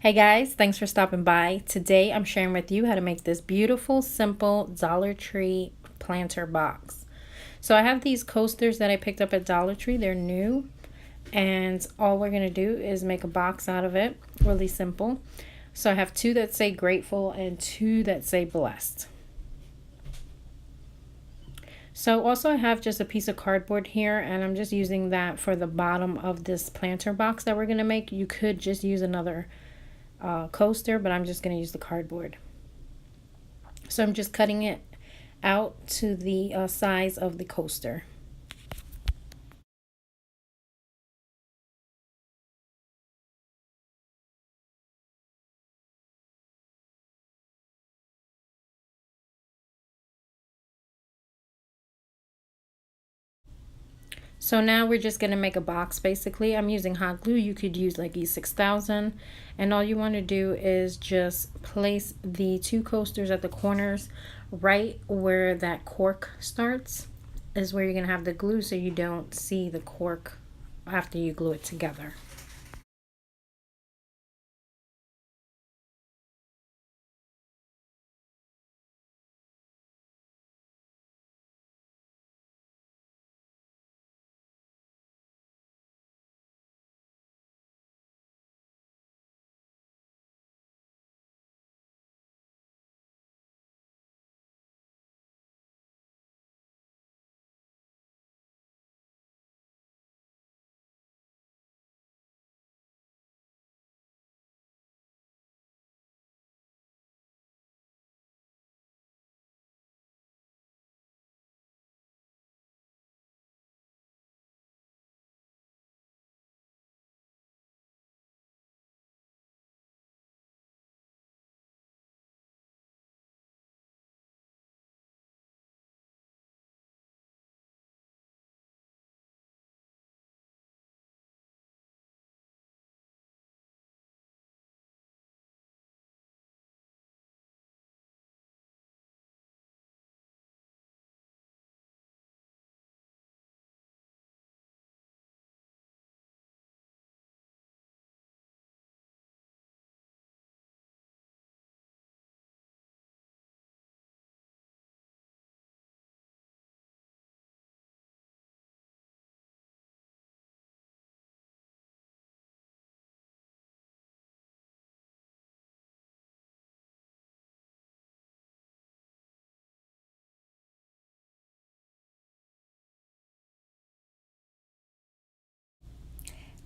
Hey guys, thanks for stopping by. Today I'm sharing with you how to make this beautiful, simple Dollar Tree planter box. So I have these coasters that I picked up at Dollar Tree. They're new, and all we're going to do is make a box out of it. Really simple. So I have two that say grateful and two that say blessed. So also I have just a piece of cardboard here, and I'm just using that for the bottom of this planter box that we're going to make. You could just use another coaster, but I'm just going to use the cardboard. So I'm just cutting it out to the size of the coaster. So now we're just going to make a box basically. I'm using hot glue. You could use like E6000, and all you want to do is just place the two coasters at the corners. Right where that cork starts is where you're going to have the glue, so you don't see the cork after you glue it together.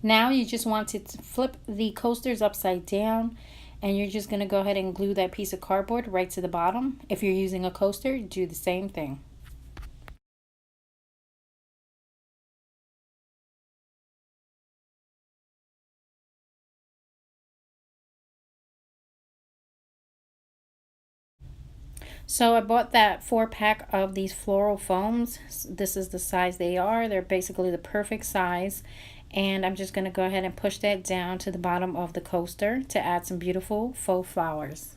Now you just want to flip the coasters upside down, and you're just going to go ahead and glue that piece of cardboard right to the bottom. If you're using a coaster, do the same thing. So I bought that 4-pack of these floral foams. This is the size they are. They're basically the perfect size. And I'm just going to go ahead and push that down to the bottom of the coaster to add some beautiful faux flowers.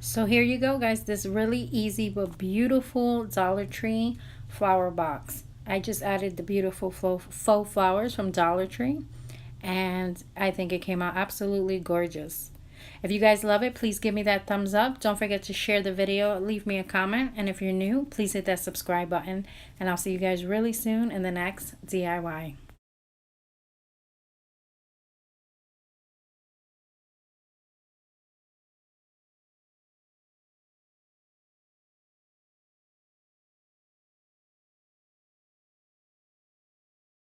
So here you go, guys, this really easy but beautiful Dollar Tree flower box. I just added the beautiful faux flowers from Dollar Tree, and I think it came out absolutely gorgeous. If you guys love it, please give me that thumbs up. Don't forget to share the video, leave me a comment, and if you're new, please hit that subscribe button, and I'll see you guys really soon in the next DIY.